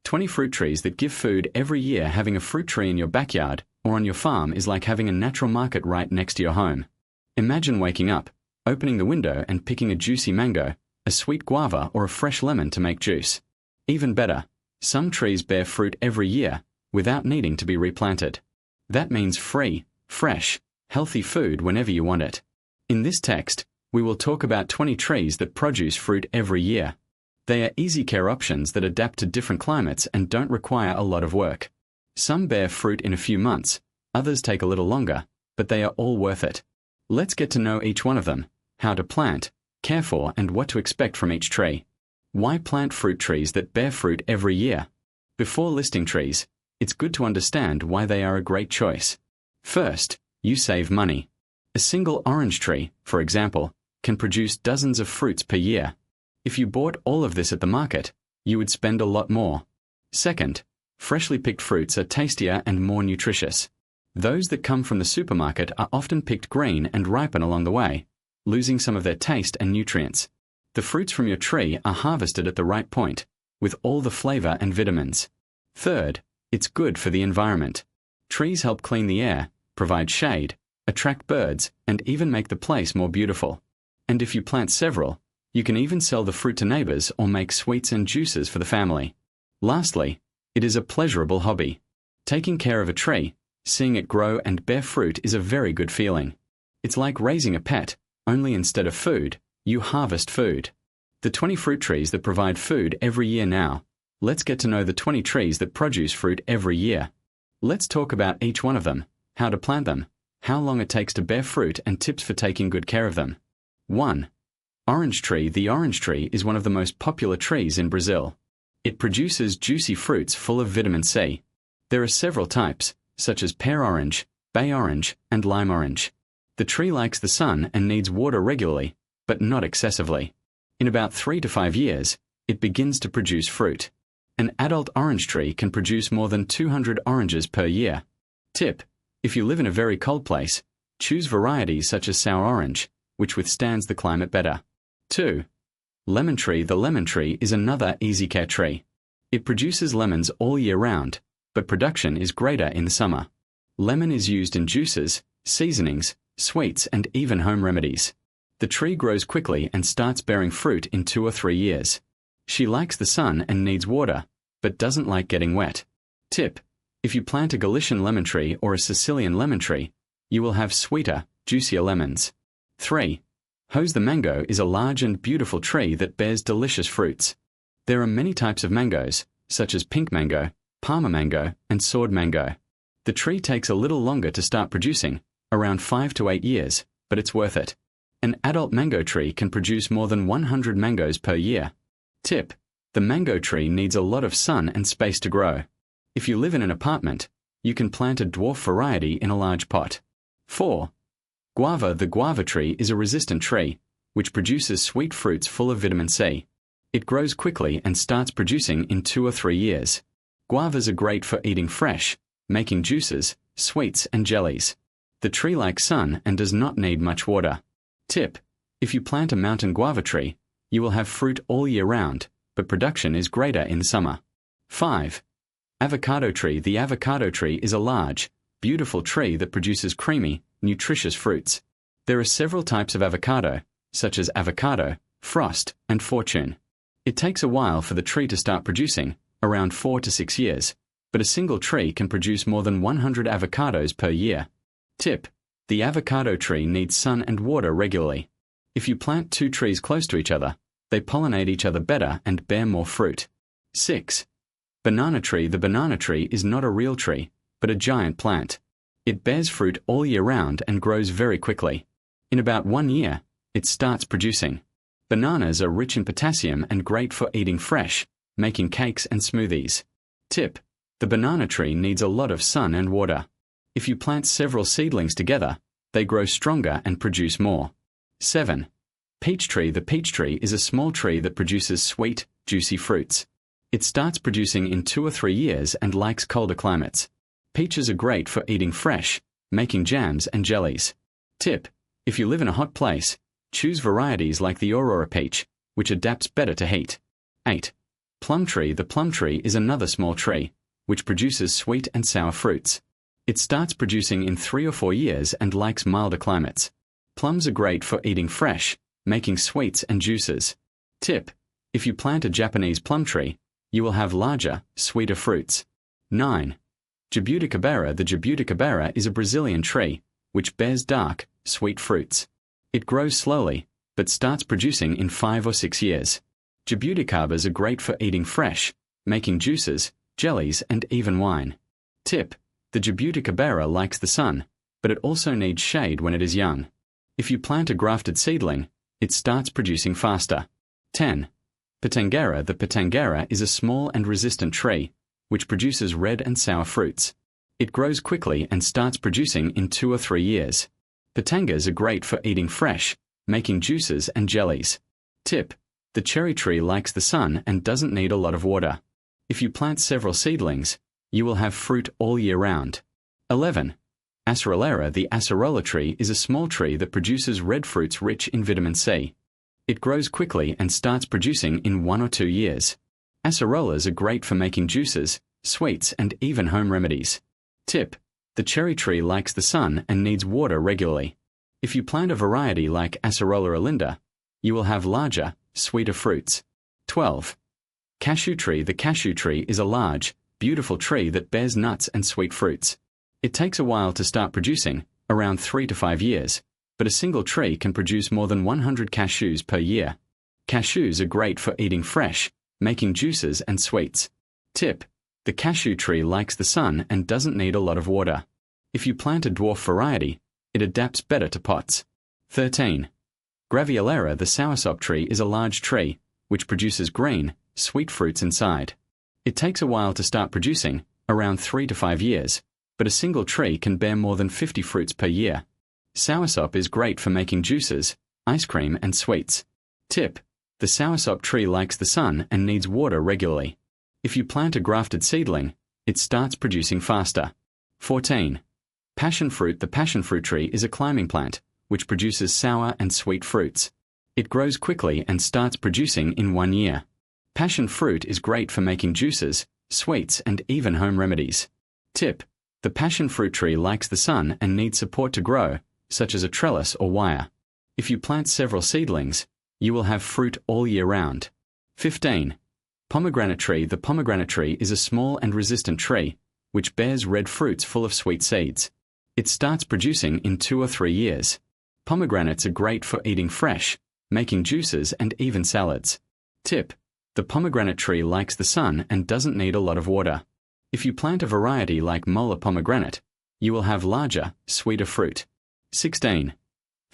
20 fruit trees that give food every year. Having a fruit tree in your backyard or on your farm is like having a natural market right next to your home. Imagine waking up, opening the window and picking a juicy mango, a sweet guava or a fresh lemon to make juice. Even better, some trees bear fruit every year without needing to be replanted. That means free, fresh, healthy food whenever you want it. In this text, we will talk about 20 trees that produce fruit every year. They are easy care options that adapt to different climates and don't require a lot of work. Some bear fruit in a few months, others take a little longer, but they are all worth it. Let's get to know each one of them, how to plant, care for, and what to expect from each tree. Why plant fruit trees that bear fruit every year? Before listing trees, it's good to understand why they are a great choice. First, you save money. A single orange tree, for example, can produce dozens of fruits per year. If you bought all of this at the market, you would spend a lot more. Second, freshly picked fruits are tastier and more nutritious. Those that come from the supermarket are often picked green and ripen along the way, losing some of their taste and nutrients. The fruits from your tree are harvested at the right point, with all the flavor and vitamins. Third, it's good for the environment. Trees help clean the air, provide shade, attract birds, and even make the place more beautiful. And if you plant several, you can even sell the fruit to neighbors or make sweets and juices for the family. Lastly, it is a pleasurable hobby. Taking care of a tree, seeing it grow and bear fruit is a very good feeling. It's like raising a pet, only instead of food, you harvest food. The 20 fruit trees that provide food every year now. Let's get to know the 20 trees that produce fruit every year. Let's talk about each one of them, how to plant them, how long it takes to bear fruit, and tips for taking good care of them. 1. Orange tree. The orange tree is one of the most popular trees in Brazil. It produces juicy fruits full of vitamin C. There are several types, such as pear orange, bay orange, and lime orange. The tree likes the sun and needs water regularly, but not excessively. In about 3 to 5 years, it begins to produce fruit. An adult orange tree can produce more than 200 oranges per year. Tip: if you live in a very cold place, choose varieties such as sour orange, which withstands the climate better. 2. Lemon tree. The lemon tree is another easy care tree. It produces lemons all year round, but production is greater in the summer. Lemon is used in juices, seasonings, sweets, and even home remedies. The tree grows quickly and starts bearing fruit in 2 or 3 years. She likes the sun and needs water, but doesn't like getting wet. Tip: if you plant a Galician lemon tree or a Sicilian lemon tree, you will have sweeter, juicier lemons. 3. Jose the mango is a large and beautiful tree that bears delicious fruits. There are many types of mangoes, such as pink mango, Parma mango, and sword mango. The tree takes a little longer to start producing, around 5 to 8 years, but it's worth it. An adult mango tree can produce more than 100 mangoes per year. Tip: the mango tree needs a lot of sun and space to grow. If you live in an apartment, you can plant a dwarf variety in a large pot. 4. Guava. The guava tree is a resistant tree, which produces sweet fruits full of vitamin C. It grows quickly and starts producing in 2 or 3 years. Guavas are great for eating fresh, making juices, sweets, and jellies. The tree likes sun and does not need much water. Tip: if you plant a mountain guava tree, you will have fruit all year round, but production is greater in summer. 5. Avocado tree. The avocado tree is a large, beautiful tree that produces creamy, nutritious fruits. There are several types of avocado, such as avocado, frost, and fortune. It takes a while for the tree to start producing, around 4 to 6 years, but a single tree can produce more than 100 avocados per year. Tip: the avocado tree needs sun and water regularly. If you plant 2 trees close to each other, they pollinate each other better and bear more fruit. 6. Banana tree. The banana tree is not a real tree, but a giant plant. It bears fruit all year round and grows very quickly. In about 1 year, it starts producing. Bananas are rich in potassium and great for eating fresh, making cakes and smoothies. Tip: the banana tree needs a lot of sun and water. If you plant several seedlings together, they grow stronger and produce more. 7. Peach tree. The peach tree is a small tree that produces sweet, juicy fruits. It starts producing in 2 or 3 years and likes colder climates. Peaches are great for eating fresh, making jams and jellies. Tip: if you live in a hot place, choose varieties like the Aurora peach, which adapts better to heat. 8. Plum tree. The plum tree is another small tree, which produces sweet and sour fruits. It starts producing in 3 or 4 years and likes milder climates. Plums are great for eating fresh, making sweets and juices. Tip: if you plant a Japanese plum tree, you will have larger, sweeter fruits. 9. Jabuticabera. The jabuticabera is a Brazilian tree, which bears dark, sweet fruits. It grows slowly, but starts producing in 5 or 6 years. Jabuticabas are great for eating fresh, making juices, jellies, and even wine. Tip: the jabuticabera likes the sun, but it also needs shade when it is young. If you plant a grafted seedling, it starts producing faster. 10. Pitangera. The pitangera is a small and resistant tree, which produces red and sour fruits. It grows quickly and starts producing in 2 or 3 years. Pitangas are great for eating fresh, making juices and jellies. Tip: the cherry tree likes the sun and doesn't need a lot of water. If you plant several seedlings, you will have fruit all year round. 11. Acerola. The acerola tree is a small tree that produces red fruits rich in vitamin C. It grows quickly and starts producing in 1 or 2 years. Acerolas are great for making juices, sweets, and even home remedies. Tip: the cherry tree likes the sun and needs water regularly. If you plant a variety like Acerola olinda, you will have larger, sweeter fruits. 12. Cashew tree. The cashew tree is a large, beautiful tree that bears nuts and sweet fruits. It takes a while to start producing, around 3 to 5 years, but a single tree can produce more than 100 cashews per year. Cashews are great for eating fresh, making juices and sweets. Tip: the cashew tree likes the sun and doesn't need a lot of water. If you plant a dwarf variety, it adapts better to pots. 13. Graveolera. The soursop tree is a large tree, which produces green, sweet fruits inside. It takes a while to start producing, around 3 to 5 years, but a single tree can bear more than 50 fruits per year. Soursop is great for making juices, ice cream, and sweets. Tip: the soursop tree likes the sun and needs water regularly. If you plant a grafted seedling, it starts producing faster. 14. Passion fruit. The passion fruit tree is a climbing plant, which produces sour and sweet fruits. It grows quickly and starts producing in 1 year. Passion fruit is great for making juices, sweets, and even home remedies. Tip: the passion fruit tree likes the sun and needs support to grow, such as a trellis or wire. If you plant several seedlings, you will have fruit all year round. 15. Pomegranate tree. The pomegranate tree is a small and resistant tree, which bears red fruits full of sweet seeds. It starts producing in 2 or 3 years. Pomegranates are great for eating fresh, making juices, and even salads. Tip: the pomegranate tree likes the sun and doesn't need a lot of water. If you plant a variety like Mola pomegranate, you will have larger, sweeter fruit. 16.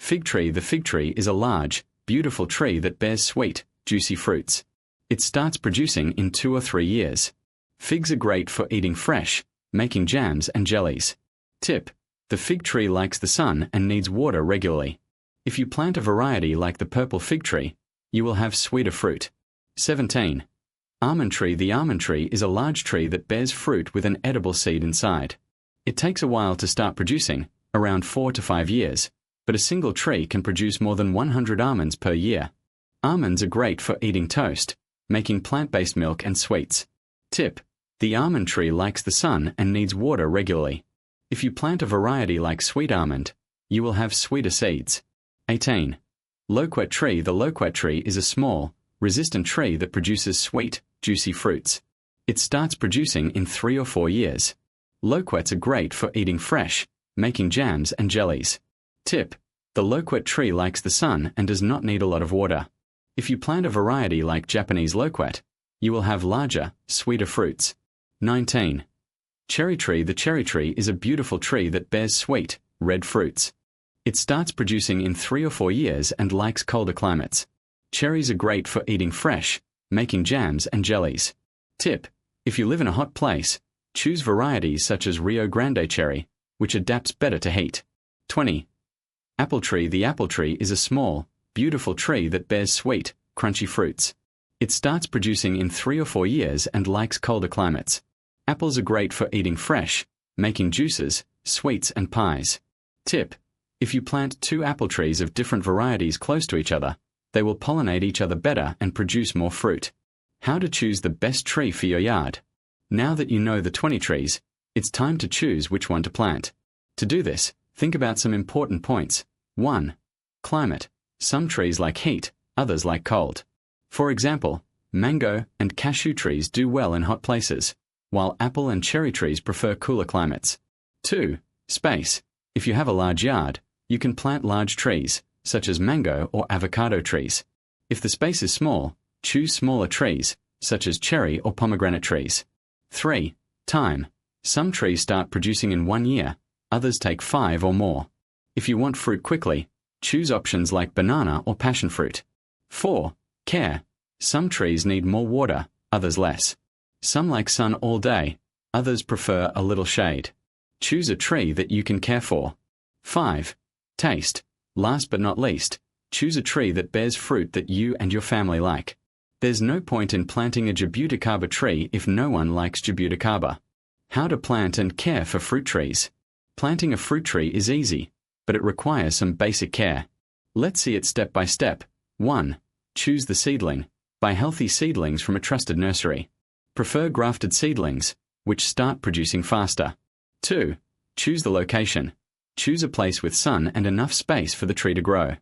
Fig tree. The fig tree is a large, beautiful tree that bears sweet, juicy fruits. It starts producing in 2 or 3 years. Figs are great for eating fresh, making jams and jellies. Tip: the fig tree likes the sun and needs water regularly. If you plant a variety like the purple fig tree, you will have sweeter fruit. 17. Almond tree. The almond tree is a large tree that bears fruit with an edible seed inside. It takes a while to start producing, around 4 to 5 years, but a single tree can produce more than 100 almonds per year. Almonds are great for eating toast, making plant-based milk and sweets. Tip: the almond tree likes the sun and needs water regularly. If you plant a variety like sweet almond, you will have sweeter seeds. 18. Loquat tree. The loquat tree is a small, resistant tree that produces sweet, juicy fruits. It starts producing in 3 or 4 years. Loquats are great for eating fresh, making jams and jellies. Tip: the loquat tree likes the sun and does not need a lot of water. If you plant a variety like Japanese loquat, you will have larger, sweeter fruits. 19. Cherry tree. The cherry tree is a beautiful tree that bears sweet, red fruits. It starts producing in 3 or 4 years and likes colder climates. Cherries are great for eating fresh, making jams and jellies. Tip: if you live in a hot place, choose varieties such as Rio Grande cherry, which adapts better to heat. 20. Apple tree. The apple tree is a small, beautiful tree that bears sweet, crunchy fruits. It starts producing in 3 or 4 years and likes colder climates. Apples are great for eating fresh, making juices, sweets, and pies. Tip: if you plant 2 apple trees of different varieties close to each other, they will pollinate each other better and produce more fruit. How to choose the best tree for your yard. Now that you know the 20 trees, it's time to choose which one to plant. To do this, think about some important points. 1. Climate. Some trees like heat, others like cold. For example, mango and cashew trees do well in hot places, while apple and cherry trees prefer cooler climates. 2. Space. If you have a large yard, you can plant large trees, such as mango or avocado trees. If the space is small, choose smaller trees, such as cherry or pomegranate trees. 3. Time. Some trees start producing in 1 year, others take 5 or more. If you want fruit quickly, choose options like banana or passion fruit. 4. Care. Some trees need more water, others less. Some like sun all day, others prefer a little shade. Choose a tree that you can care for. 5. Taste. Last but not least, choose a tree that bears fruit that you and your family like. There's no point in planting a Jabuticaba tree if no one likes Jabuticaba. How to plant and care for fruit trees. Planting a fruit tree is easy, but it requires some basic care. Let's see it step by step. 1. Choose the seedling. Buy healthy seedlings from a trusted nursery. Prefer grafted seedlings, which start producing faster. 2. Choose the location. Choose a place with sun and enough space for the tree to grow.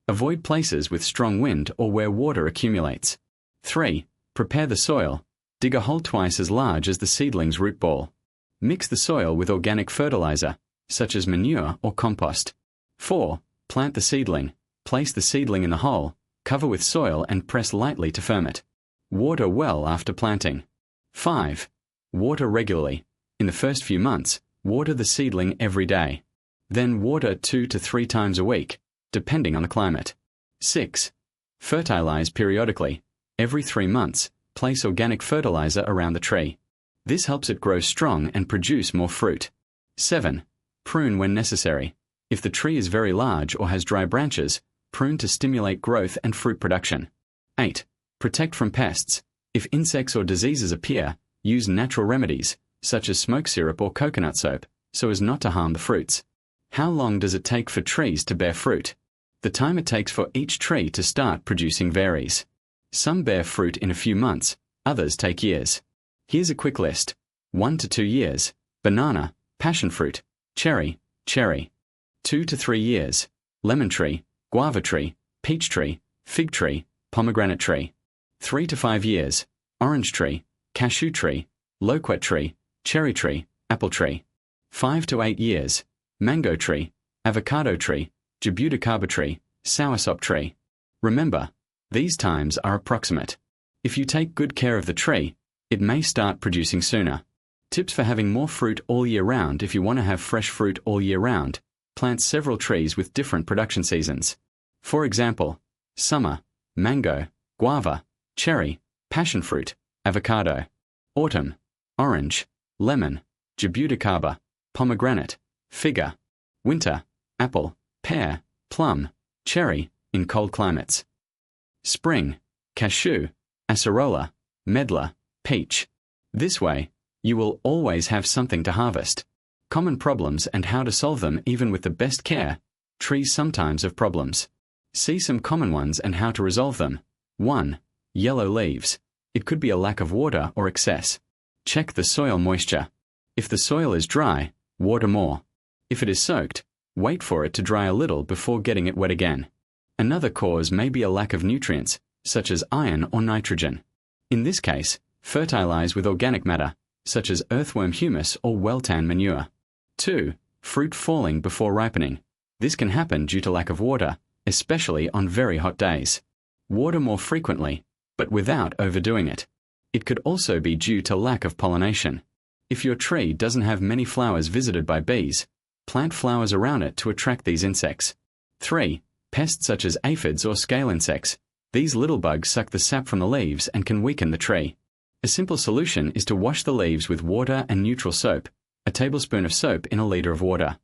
Avoid places with strong wind or where water accumulates. 3. Prepare the soil. Dig a hole twice as large as the seedling's root ball. Mix the soil with organic fertilizer, such as manure or compost. 4. Plant the seedling. Place the seedling in the hole, cover with soil and press lightly to firm it. Water well after planting. 5. Water regularly. In the first few months, water the seedling every day. Then water 2 to 3 times a week, depending on the climate. 6. Fertilize periodically. Every 3 months, place organic fertilizer around the tree. This helps it grow strong and produce more fruit. 7. Prune when necessary. If the tree is very large or has dry branches, prune to stimulate growth and fruit production. 8. Protect from pests. If insects or diseases appear, use natural remedies, such as smoke syrup or coconut soap, so as not to harm the fruits. How long does it take for trees to bear fruit? The time it takes for each tree to start producing varies. Some bear fruit in a few months, others take years. Here's a quick list. 1 to 2 years, banana, passion fruit, cherry. 2 to 3 years, lemon tree, guava tree, peach tree, fig tree, pomegranate tree. 3 to 5 years, orange tree, cashew tree, loquat tree, cherry tree, apple tree. 5 to 8 years, mango tree, avocado tree, Jabuticaba tree, soursop tree. Remember, these times are approximate. If you take good care of the tree, it may start producing sooner. Tips for having more fruit all year round. If you want to have fresh fruit all year round, plant several trees with different production seasons. For example, summer, mango, guava, cherry, passion fruit, avocado. Autumn, orange, lemon, Jabuticaba, pomegranate, fig. Winter, apple, pear, plum, cherry, in cold climates. Spring, cashew, acerola, medlar, peach. This way, you will always have something to harvest. Common problems and how to solve them. Even with the best care, trees sometimes have problems. See some common ones and how to resolve them. 1. Yellow leaves. It could be a lack of water or excess. Check the soil moisture. If the soil is dry, water more. If it is soaked, wait for it to dry a little before getting it wet again. Another cause may be a lack of nutrients, such as iron or nitrogen. In this case, fertilize with organic matter, such as earthworm humus or well-tan manure. 2. Fruit falling before ripening. This can happen due to lack of water, especially on very hot days. Water more frequently, but without overdoing it. It could also be due to lack of pollination. If your tree doesn't have many flowers visited by bees, plant flowers around it to attract these insects. 3. Pests such as aphids or scale insects. These little bugs suck the sap from the leaves and can weaken the tree. A simple solution is to wash the leaves with water and neutral soap, a tablespoon of soap in a liter of water.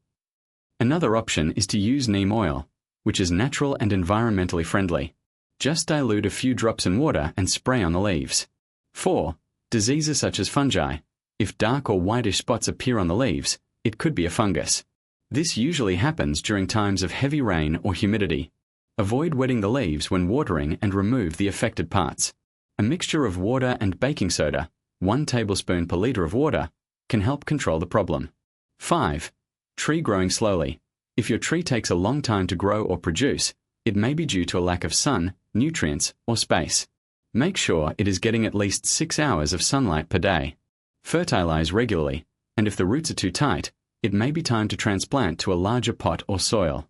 Another option is to use neem oil, which is natural and environmentally friendly. Just dilute a few drops in water and spray on the leaves. 4. Diseases such as fungi. If dark or whitish spots appear on the leaves, it could be a fungus. This usually happens during times of heavy rain or humidity. Avoid wetting the leaves when watering and remove the affected parts. A mixture of water and baking soda, 1 tablespoon per liter of water, can help control the problem. 5. Tree growing slowly. If your tree takes a long time to grow or produce, it may be due to a lack of sun, nutrients, or space. Make sure it is getting at least 6 hours of sunlight per day. Fertilize regularly, and if the roots are too tight, it may be time to transplant to a larger pot or soil.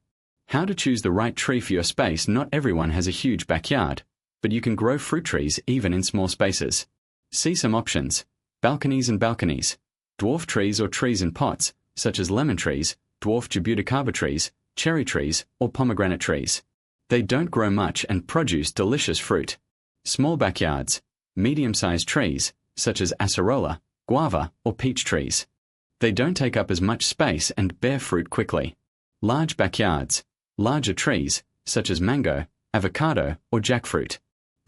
How to choose the right tree for your space. Not everyone has a huge backyard, but you can grow fruit trees even in small spaces. See some options: balconies and balconies, dwarf trees or trees in pots, such as lemon trees, dwarf Jabuticaba trees, cherry trees, or pomegranate trees. They don't grow much and produce delicious fruit. Small backyards, medium-sized trees, such as acerola, guava, or peach trees. They don't take up as much space and bear fruit quickly. Large backyards, larger trees, such as mango, avocado, or jackfruit.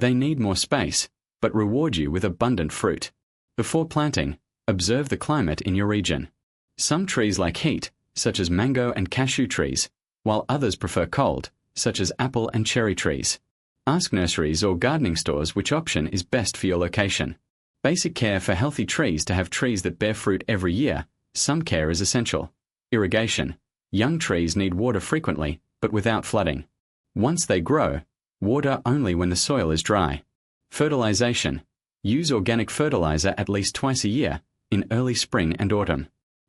They need more space, but reward you with abundant fruit. Before planting, observe the climate in your region. Some trees like heat, such as mango and cashew trees, while others prefer cold, such as apple and cherry trees. Ask nurseries or gardening stores which option is best for your location. Basic care for healthy trees. To have trees that bear fruit every year, some care is essential. Irrigation. Young trees need water frequently, but without flooding. Once they grow, water only when the soil is dry. Fertilization. Use organic fertilizer at least twice a year, in early spring and autumn.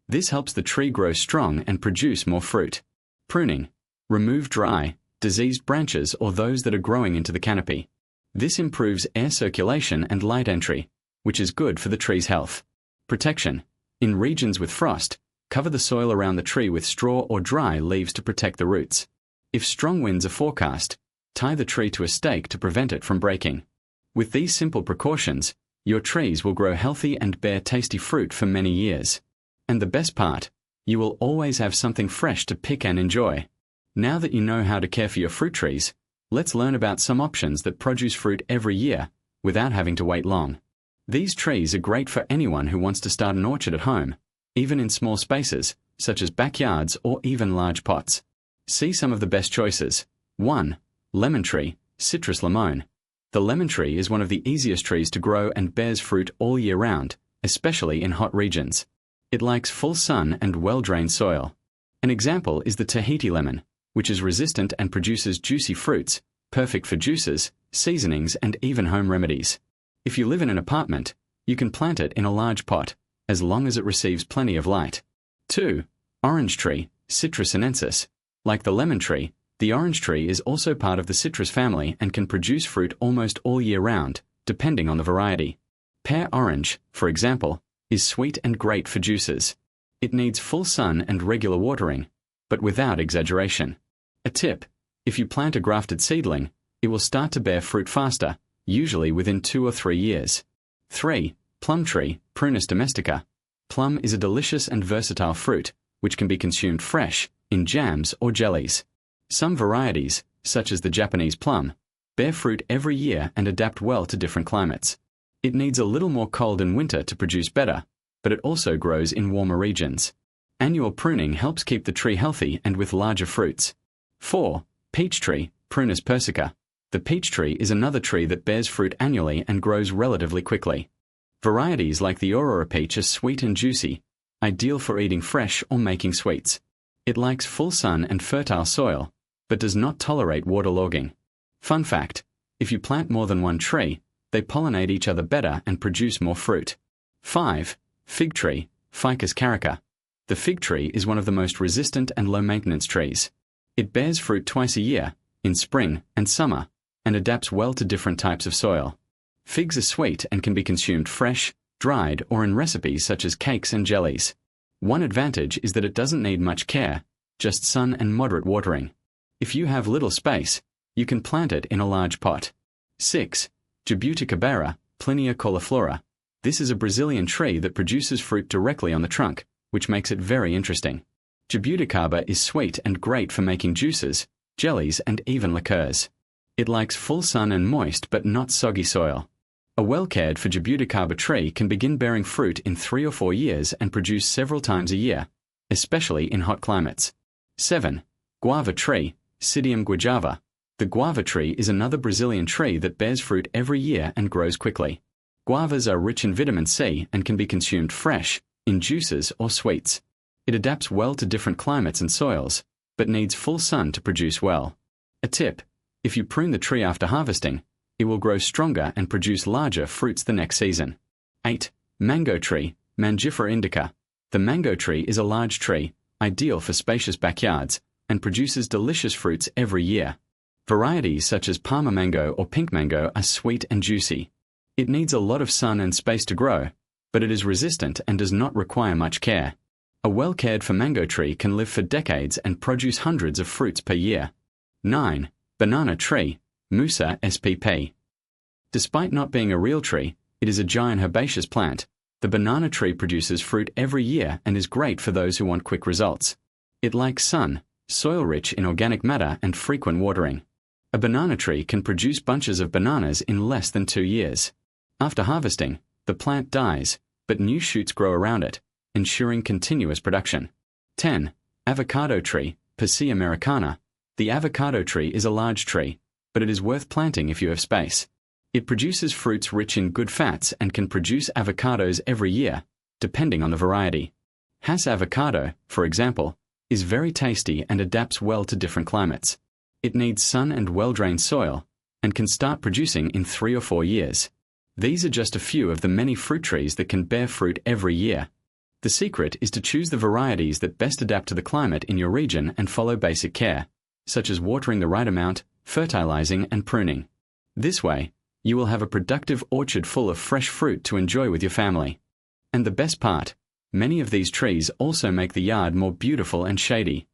This helps the tree grow strong and produce more fruit. Pruning. Remove dry, diseased branches or those that are growing into the canopy. This improves air circulation and light entry, which is good for the tree's health. Protection. In regions with frost, cover the soil around the tree with straw or dry leaves to protect the roots. If strong winds are forecast, tie the tree to a stake to prevent it from breaking. With these simple precautions, your trees will grow healthy and bear tasty fruit for many years. And the best part, you will always have something fresh to pick and enjoy. Now that you know how to care for your fruit trees, let's learn about some options that produce fruit every year without having to wait long. These trees are great for anyone who wants to start an orchard at home, even in small spaces, such as backyards or even large pots. See some of the best choices. 1. Lemon tree, Citrus limone. The lemon tree is one of the easiest trees to grow and bears fruit all year round, especially in hot regions. It likes full sun and well-drained soil. An example is the Tahiti lemon, which is resistant and produces juicy fruits, perfect for juices, seasonings, and even home remedies. If you live in an apartment, you can plant it in a large pot, as long as it receives plenty of light. 2. Orange tree, Citrus sinensis. Like the lemon tree, the orange tree is also part of the citrus family and can produce fruit almost all year round, depending on the variety. Pear orange, for example, is sweet and great for juices. It needs full sun and regular watering, but without exaggeration. A tip: if you plant a grafted seedling, it will start to bear fruit faster, usually within 2 or 3 years. 3. Plum tree, Prunus domestica. Plum is a delicious and versatile fruit, which can be consumed fresh, in jams or jellies. Some varieties, such as the Japanese plum, bear fruit every year and adapt well to different climates. It needs a little more cold in winter to produce better, but it also grows in warmer regions. Annual pruning helps keep the tree healthy and with larger fruits. 4. Peach tree, Prunus persica. The peach tree is another tree that bears fruit annually and grows relatively quickly. Varieties like the Aurora peach are sweet and juicy, ideal for eating fresh or making sweets. It likes full sun and fertile soil, but does not tolerate waterlogging. Fun fact: if you plant more than one tree, they pollinate each other better and produce more fruit. 5. Fig tree, Ficus carica. The fig tree is one of the most resistant and low-maintenance trees. It bears fruit twice a year, in spring and summer, and adapts well to different types of soil. Figs are sweet and can be consumed fresh, dried, or in recipes such as cakes and jellies. One advantage is that it doesn't need much care, just sun and moderate watering. If you have little space, you can plant it in a large pot. 6. Jabuticabera, Plinia cauliflora. This is a Brazilian tree that produces fruit directly on the trunk, which makes it very interesting. Jabuticaba is sweet and great for making juices, jellies, and even liqueurs. It likes full sun and moist but not soggy soil. A well-cared for Jabuticaba tree can begin bearing fruit in 3 or 4 years and produce several times a year, especially in hot climates. 7. Guava tree, Psidium guajava. The guava tree is another Brazilian tree that bears fruit every year and grows quickly. Guavas are rich in vitamin C and can be consumed fresh, in juices or sweets. It adapts well to different climates and soils, but needs full sun to produce well. A tip: if you prune the tree after harvesting, it will grow stronger and produce larger fruits the next season. 8. Mango tree, Mangifera indica. The mango tree is a large tree, ideal for spacious backyards, and produces delicious fruits every year. Varieties such as Parma mango or pink mango are sweet and juicy. It needs a lot of sun and space to grow, but it is resistant and does not require much care. A well-cared for mango tree can live for decades and produce hundreds of fruits per year. 9. Banana tree, Musa spp. Despite not being a real tree, it is a giant herbaceous plant. The banana tree produces fruit every year and is great for those who want quick results. It likes sun, soil rich in organic matter, and frequent watering. A banana tree can produce bunches of bananas in less than 2 years. After harvesting, the plant dies, but new shoots grow around it, ensuring continuous production. 10. Avocado tree, Persea americana. The avocado tree is a large tree, but it is worth planting if you have space. It produces fruits rich in good fats and can produce avocados every year, depending on the variety. Hass avocado, for example, is very tasty and adapts well to different climates. It needs sun and well-drained soil, and can start producing in 3 or 4 years. These are just a few of the many fruit trees that can bear fruit every year. The secret is to choose the varieties that best adapt to the climate in your region and follow basic care, such as watering the right amount, fertilizing, and pruning. This way, you will have a productive orchard full of fresh fruit to enjoy with your family. And the best part, many of these trees also make the yard more beautiful and shady.